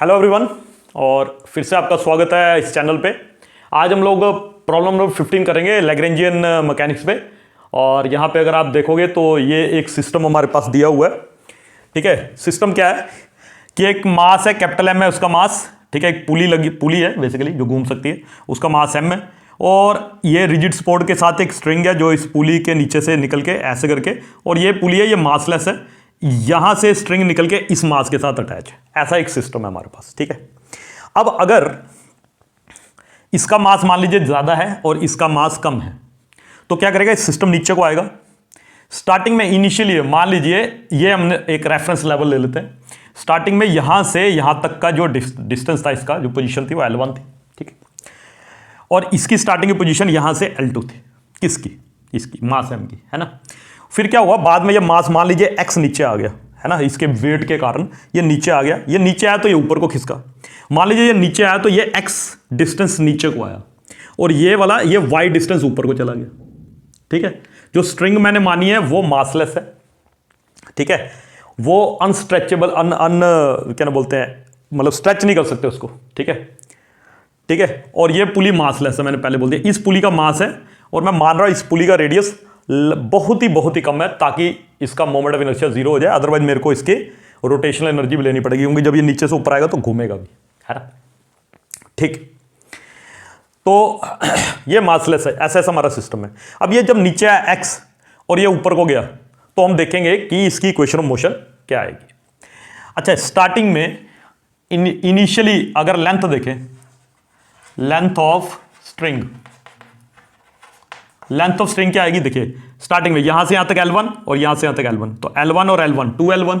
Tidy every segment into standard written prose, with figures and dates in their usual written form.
Hello everyone, और फिर से आपका स्वागत है इस चैनल पे। आज हम लोग प्रॉब्लम नंबर 15 करेंगे लैग्रेंजियन मैकेनिक्स पे। और यहाँ पे अगर आप देखोगे तो ये एक सिस्टम हमारे पास दिया हुआ है। ठीक है, सिस्टम क्या है कि एक मास है, कैपिटल एम है उसका मास। ठीक है, एक पुली है बेसिकली जो घूम सकती है, उसका मास एम है। और ये रिजिड सपोर्ट के साथ एक स्ट्रिंग है जो इस पुली के नीचे से निकल के ऐसे करके, और ये पुली है, ये मासलेस है, यहां से स्ट्रिंग निकल के इस मास के साथ अटैच है। ऐसा एक सिस्टम है हमारे पास। ठीक है, अब अगर इसका मास मान लीजिए ज्यादा है और इसका मास कम है तो क्या करेगा, इस सिस्टम नीचे को आएगा। स्टार्टिंग में इनिशियली मान लीजिए ये हमने एक रेफरेंस लेवल ले लेते हैं। स्टार्टिंग में यहां से यहां तक का जो डिस्टेंस था, इसका जो पोजीशन थी वो L1 थी। ठीक है, और इसकी स्टार्टिंग की पोजीशन यहां से L2 थी। किसकी? इसकी, मास m की, है ना। फिर क्या हुआ, बाद में ये मास मान लीजिए x नीचे आ गया, है ना, इसके वेट के कारण ये नीचे आ गया। ये नीचे आया तो ये ऊपर को खिसका। मान लीजिए ये नीचे आया तो ये x डिस्टेंस नीचे को आया, और ये वाला ये y डिस्टेंस ऊपर को चला गया। ठीक है, जो स्ट्रिंग मैंने मानी है वो मासलेस है। ठीक है, वो अनस्ट्रेचेबल क्या बोलते हैं, मतलब स्ट्रेच नहीं कर सकते उसको। ठीक है, ठीक है, और ये पुली मासलेस है, मैंने पहले बोल दिया। इस पुली का मास है, और मैं मान रहा हूं इस पुली का रेडियस बहुत ही कम है, ताकि इसका मोमेंट ऑफ इनर्शिया जीरो हो जाए। अदरवाइज मेरे को इसकी रोटेशनल एनर्जी भी लेनी पड़ेगी, क्योंकि जब ये नीचे से ऊपर आएगा तो घूमेगा भी, है ना। ठीक, तो ये मासलेस है। ऐसा हमारा सिस्टम है। अब ये जब नीचे आया x और ये ऊपर को गया तो हम देखेंगे कि इसकी इक्वेशन ऑफ मोशन क्या आएगी। अच्छा, स्टार्टिंग में इनिशियली अगर लेंथ देखें, लेंथ ऑफ स्ट्रिंग क्या आएगी, देखिए स्टार्टिंग में यहां से यहां तक L1 और यहां से यहां तक L1, तो L1 और L1 2L1,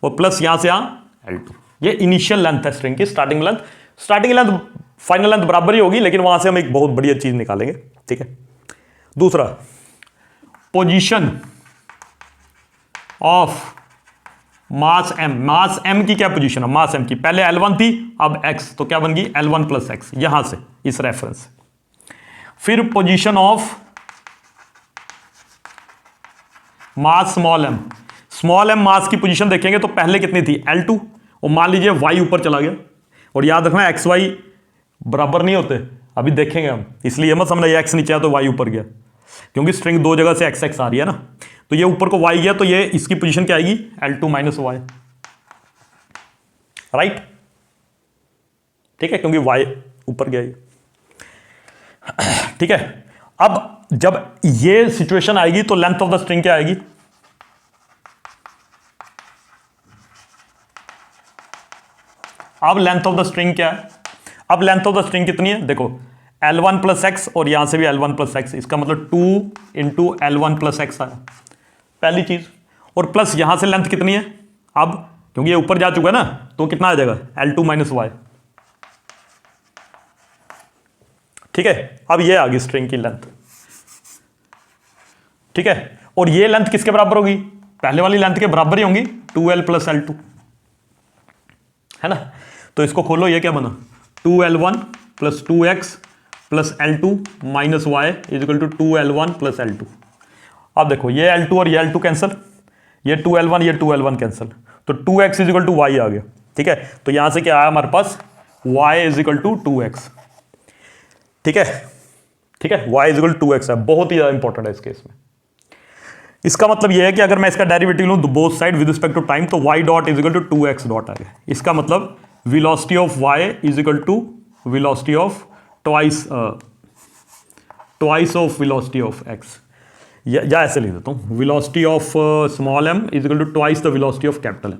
और प्लस यहां से यहां L2। ये इनिशियल लेंथ है स्ट्रिंग की, स्टार्टिंग लेंथ फाइनल लेंथ बराबर ही होगी, लेकिन वहां से हम एक बहुत बढ़िया चीज निकालेंगे। ठीक है, दूसरा, पोजीशन ऑफ मास m की क्या पोजीशन है, मास m की पहले L1 थी, अब x, तो क्या बन गई L1 प्लस x, यहां से इस रेफरेंस से। फिर position of mass small m मास की पोजीशन देखेंगे तो पहले कितनी थी L2, और मान लीजिए y ऊपर चला गया, और याद रखना xy बराबर नहीं होते, अभी देखेंगे हम, इसलिए मत समझना ये x नीचे आया तो y ऊपर गया, क्योंकि स्ट्रिंग दो जगह से x आ रही है ना। तो ये ऊपर को y गया, तो ये इसकी पोजीशन क्या आएगी L2 माइनस y, राइट। ठीक है, क्योंकि y ऊपर गया ये। ठीक है, अब जब ये सिचुएशन आएगी तो लेंथ ऑफ द स्ट्रिंग क्या आएगी, अब लेंथ ऑफ द स्ट्रिंग क्या है, अब लेंथ ऑफ द स्ट्रिंग कितनी है, देखो L1 प्लस एक्स, और यहां से भी L1 प्लस एक्स, इसका मतलब 2 इंटू L1 प्लस एक्स आया, पहली चीज। और प्लस यहां से लेंथ कितनी है, अब क्योंकि ये ऊपर जा चुका है ना, तो कितना आ जाएगा L2 माइनस वाई। ठीक है, अब ये आ गई स्ट्रिंग की लेंथ। ठीक है, और ये लेंथ किसके बराबर होगी, पहले वाली लेंथ के बराबर ही होंगी, 2L प्लस L2, है ना। तो इसको खोलो, ये क्या बना 2L1 प्लस 2x प्लस L2 minus y is equal to 2L1 plus L2। अब देखो ये L2 और ये L2 कैंसिल, ये 2L1 ये 2L1 कैंसिल, तो 2x इजिकल टू y आ गया। ठीक है, तो यहां से क्या आया हमारे पास y इजिकल टू 2x। ठीक है, ठीक है, y इजिकल टू 2x है, बहुत ही ज्यादा इंपॉर्टेंट है इस केस में। इसका मतलब यह है कि अगर मैं इसका डेरिवेटिव लूं both side with respect to time, तो y dot is equal to 2x dot आ गया। इसका मतलब velocity of y is equal to velocity of twice of velocity of x, या ऐसे लिख देता हूं, velocity of small m is equal to twice the velocity of capital M।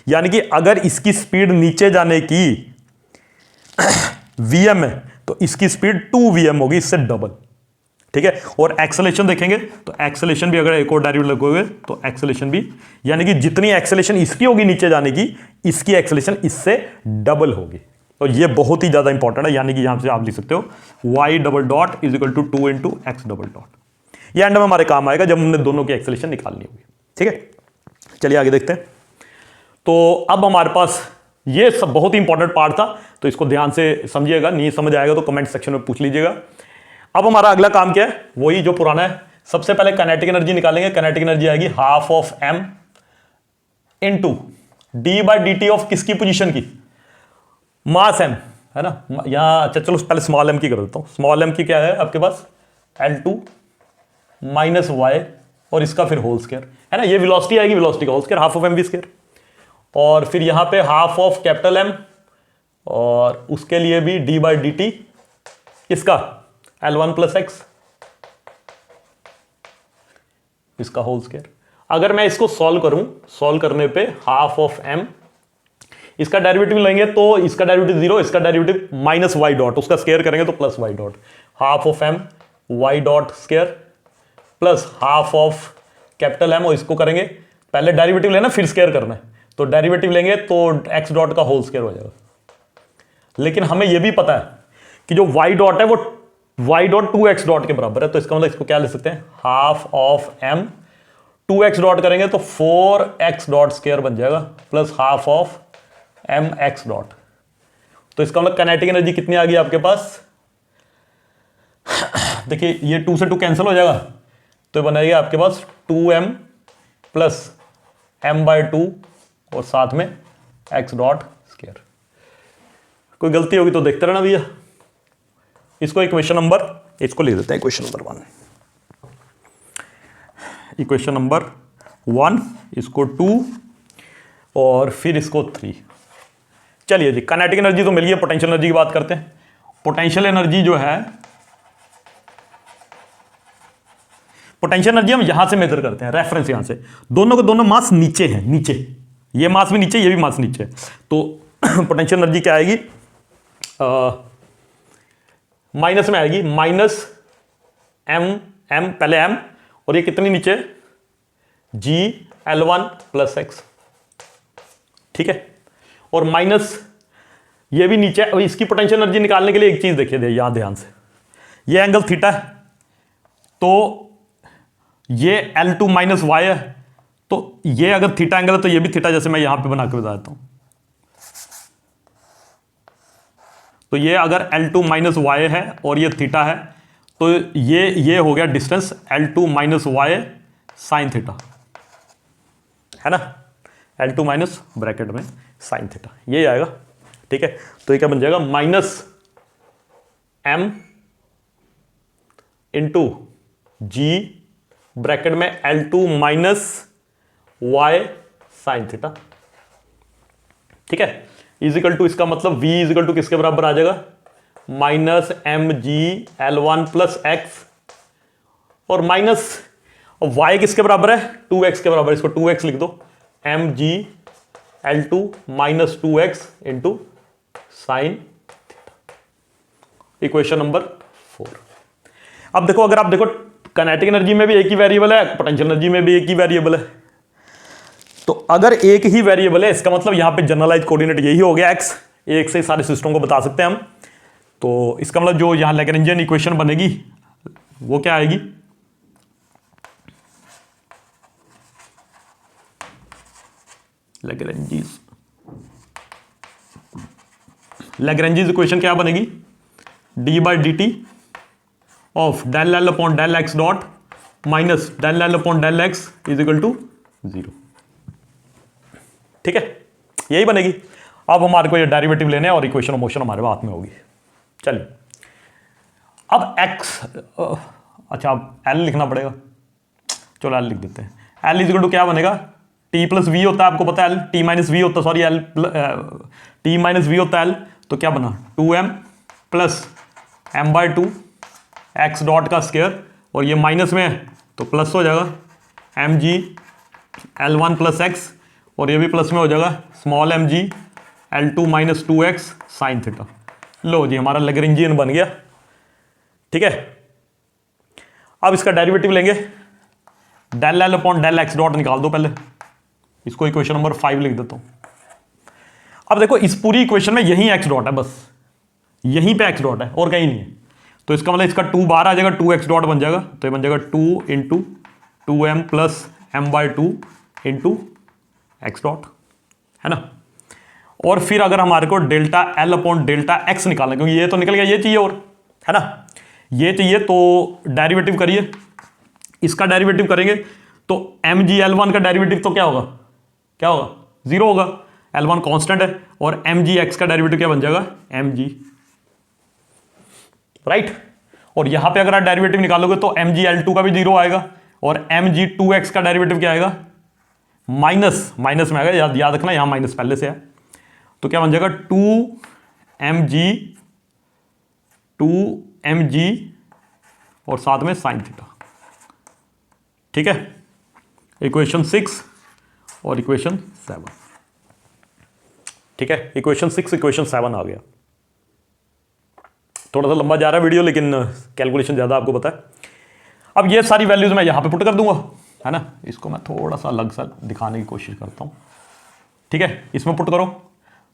यानी कि अगर इसकी स्पीड नीचे जाने की vm है तो इसकी स्पीड 2vm होगी, इससे डबल। ठीक है, और एक्सेलेरेशन देखेंगे तो एक्सेलेरेशन भी, अगर एक और डेरिवेटिव लगोगे तो एक्सेलेरेशन भी, यानी कि जितनी एक्सेलेरेशन इसकी होगी नीचे जाने की, इसकी एक्सेलेरेशन इससे डबल होगी। तो ये बहुत ही ज्यादा इंपॉर्टेंट है, यानी कि यहां से आप लिख सकते हो y double dot is equal to 2 into X double dot. ये एंड में हमारे काम आएगा जब हमने दोनों की एक्सेलेरेशन निकालनी होगी। ठीक है, चलिए आगे देखते हैं। तो अब हमारे पास ये सब बहुत ही इंपॉर्टेंट पार्ट था, तो इसको ध्यान से समझिएगा, नहीं समझ आएगा तो कमेंट सेक्शन में पूछ लीजिएगा। अब हमारा अगला काम क्या है, वही जो पुराना है। सबसे पहले काइनेटिक एनर्जी निकालेंगे। काइनेटिक एनर्जी आएगी half of m into D by D T of किसकी पोजीशन की, मास एम है ना, यहां अच्छा चलो पहले स्मॉल एम की कर देता हूं। स्मॉल एम की क्या है आपके पास, L2 माइनस वाई और इसका फिर होल स्क्वायर है ना, ये वेलोसिटी आएगी, वेलोसिटी का whole square half of M V square, और फिर यहां पे हाफ ऑफ कैपिटल एम और उसके लिए भी डी बाई डी टी इसका L1 प्लस एक्स इसका होल स्क्वायर। अगर मैं इसको सॉल्व करूं, सॉल्व करने पे हाफ ऑफ एम, इसका डेरिवेटिव लेंगे तो इसका डेरिवेटिव 0, इसका डेरिवेटिव माइनस वाई डॉट, उसका स्क्वायर करेंगे तो plus Y dot, half of M Y dot square plus half of capital M, और इसको करेंगे पहले डेरिवेटिव लेना फिर स्क्वायर करना है, तो डेरिवेटिव लेंगे तो एक्स डॉट का होल स्क्वायर हो जाएगा। लेकिन हमें यह भी पता है कि जो वाई डॉट है वो वाई डॉट 2x डॉट के बराबर है, तो इसका मतलब इसको क्या ले सकते हैं, half of M 2x dot करेंगे तो 4x डॉट स्क्वायर बन जाएगा plus half of M X dot. तो इसका मतलब काइनेटिक एनर्जी कितनी आ गई आपके पास, देखिए ये 2 से 2 कैंसिल हो जाएगा, तो बनाएगा आपके पास 2m प्लस m बाई 2 और साथ में x डॉट स्क्वायर। कोई गलती होगी तो देखते रहना भैया। इसको इक्वेशन नंबर, इसको लिख देते हैं इक्वेशन नंबर 1, इक्वेशन नंबर 1, इसको 2 और फिर इसको 3। चलिए जी, काइनेटिक एनर्जी तो मिल गई, पोटेंशियल एनर्जी की बात करते हैं। पोटेंशियल एनर्जी जो है, पोटेंशियल एनर्जी हम यहां से मेजर करते हैं, रेफरेंस यहां से, दोनों के दोनों मास नीचे हैं, नीचे, ये मास भी नीचे, ये भी मास नीचे है, तो पोटेंशियल एनर्जी क्या आएगी, माइनस में आएगी, माइनस एम, एम पहले एम, और ये कितनी नीचे, जी L1 प्लस एक्स, ठीक है, और माइनस ये भी नीचे। अब इसकी पोटेंशियल एनर्जी निकालने के लिए एक चीज देखिए यहां ध्यान से, ये एंगल थीटा है, तो ये L2 माइनस वाई है, तो ये अगर थीटा एंगल है तो ये भी थीटा, जैसे मैं यहां पे बना के बता देता हूं, तो ये अगर L2 माइनस वाई है और ये थीटा है, तो ये हो गया distance L2 minus Y sine theta, है ना, L2 माइनस ब्रैकेट में साइन थीटा, ये आएगा, ठीक है। तो ये क्या बन जाएगा, minus M into G bracket में L2 minus Y sine theta, ठीक है, इजिकल टू, इसका मतलब V इजिकल टू किसके बराबर आ जाएगा, minus M G L1 plus X, और माइनस y किसके बराबर है, 2x के बराबर, इसको 2x लिख दो, M G L2 minus 2x into sine theta, equation number 4। अब देखो, अगर आप देखो काइनेटिक एनर्जी में भी एक ही वेरिएबल है, पोटेंशियल एनर्जी में भी एक ही वेरिएबल है, तो अगर एक ही वेरिएबल है, इसका मतलब यहां पे जनरलाइज कोऑर्डिनेट यही हो गया x, एक से सारे सिस्टम को बता सकते हैं हम, तो इसका मतलब जो यहां लैग्रेंजियन इक्वेशन बनेगी वो क्या आएगी, लैग्रेंजीज इक्वेशन क्या बनेगी, D by D T of del L upon del X dot minus del L upon del X is equal to 0, ठीक है, यही बनेगी। अब हमारे को ये डेरिवेटिव लेने और इक्वेशन ऑफ मोशन हमारे हाथ में होगी। चलिए अब x, अच्छा अब l लिखना पड़ेगा, चलो l लिख देते हैं। l इज इक्वल टू क्या बनेगा, t प्लस वी होता है, आपको पता है l, t माइनस वी होता, sorry l t minus V होता है l, तो क्या बना 2m plus m by 2 X dot का स्क्वायर, और ये माइनस में है तो प्लस हो जाएगा M G L1 plus X, और ये भी प्लस में हो जाएगा small M G L2 minus 2x sine theta. लो जी, हमारा लैग्रेंजियन बन गया, ठीक है। अब इसका डेरिवेटिव लेंगे, del L upon del X dot निकाल दो पहले, इसको इक्वेशन नंबर 5 लिख देता हूं। अब देखो इस पूरी इक्वेशन में यही एक्स डॉट है, बस यहीं पे एक्स डॉट है और कहीं नहीं है, तो इसका मतलब इसका 2 बाहर आ जाएगा, 2x डॉट बन जाएगा, तो ये बन जाएगा 2 into 2m plus m by 2 into x dot, है ना। और फिर अगर हमारे को delta L upon delta x निकालना, क्योंकि ये तो निकल गया, ये चाहिए और, है ना, ये चाहिए, तो डेरिवेटिव करिए, इसका डेरिवेटिव करेंगे तो एम जी L1 का डेरिवेटिव तो क्या होगा, क्या होगा जीरो होगा, L1 कांस्टेंट है, और mgx का डेरिवेटिव क्या बन जाएगा, mg, राइट। और यहां पे अगर आप डेरिवेटिव निकालोगे तो mgl2 का भी जीरो आएगा, और mg2x का डेरिवेटिव क्या आएगा, माइनस में आएगा, याद रखना यहां माइनस पहले से है, तो क्या बन जाएगा 2mg और साथ में साइन थीटा। ठीक है, इक्वेशन 6 और इक्वेशन 7। ठीक है, इक्वेशन 6 इक्वेशन 7 आ गया। थोड़ा सा लंबा जा रहा है वीडियो, लेकिन कैलकुलेशन ज़्यादा आपको पता है। अब ये सारी वैल्यूज मैं यहां पे पुट कर दूंगा, है ना। इसको मैं थोड़ा सा अलग सा दिखाने की कोशिश करता हूं। ठीक है, इसमें पुट करो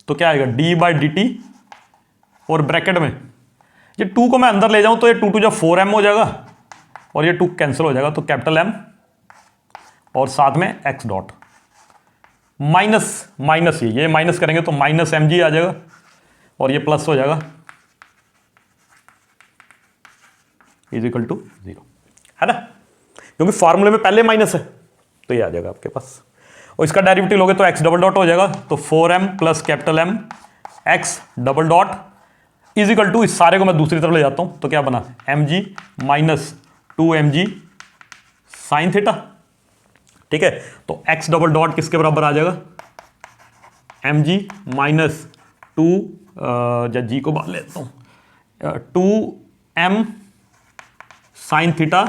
तो क्या आएगा, d/dt, और ब्रैकेट में ये 2 को मैं अंदर ले जाऊं तो ये 2 2 जब 4m हो जाएगा, और ये 2 कैंसिल हो जाएगा, तो कैपिटल M और साथ में x डॉट माइनस ये माइनस करेंगे तो माइनस mg आ जाएगा, और ये प्लस हो जाएगा, इज इक्वल टू 0, है ना, क्योंकि फॉर्मूले में पहले माइनस है, तो ये आ जाएगा आपके पास। और इसका डेरिवेटिव लोगे तो x डबल डॉट हो जाएगा, तो 4m plus capital M x double dot is equal to, इस सारे को मैं दूसरी तरफ ले जाता हूं, तो क्या बना, mg minus 2mg sine theta. ठीक है, तो x डबल डॉट किसके बराबर आ जाएगा, mg माइनस 2 जी को बांध लेता हूं, 2m साइन थीटा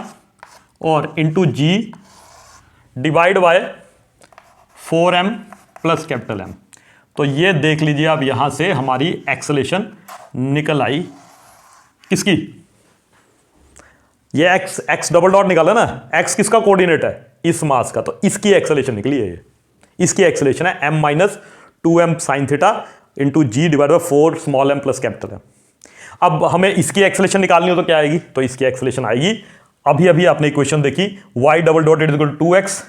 और into G divide by 4m plus capital M। तो ये देख लीजिए आप, यहां से हमारी एक्सेलेरेशन निकल आई किसकी, ये x डबल डॉट निकाला ना, x किसका कोऑर्डिनेट है, इस मास का, तो इसकी एक्सेलेरेशन निकली है, ये इसकी एक्सेलेरेशन है m minus 2m sine theta into G divide by 4 small m plus capital M। अब हमें इसकी एक्सेलेरेशन निकालनी हो तो क्या आएगी, तो इसकी एक्सेलेरेशन आएगी, अभी आपने इक्वेशन देखी, y double dot is equal to 2x,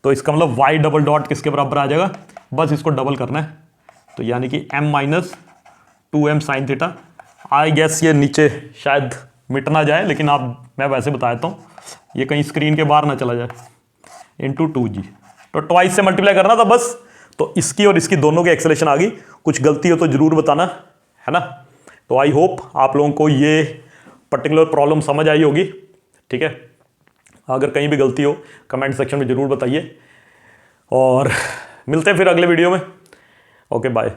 तो इसका मतलब y डबल डॉट किसके बराबर आ जाएगा, बस इसको डबल करना है, तो यानी कि m minus 2m sine theta. I guess ये नीचे शायद मिट ना जाए, लेकिन मैं वैसे बता देता हूँ, ये कहीं स्क्रीन के बाहर ना चला जाए, इंटू 2g, तो ट्वाइस से मल्टीप्लाई करना था बस। तो इसकी और इसकी दोनों की एक्सेलेरेशन आ गई, कुछ गलती हो तो जरूर बताना, है ना। तो आई होप आप लोगों को ये पर्टिकुलर प्रॉब्लम समझ आई होगी। ठीक है, अगर कहीं भी गलती हो कमेंट सेक्शन में ज़रूर बताइए, और मिलते हैं फिर अगले वीडियो में। Okay, bye.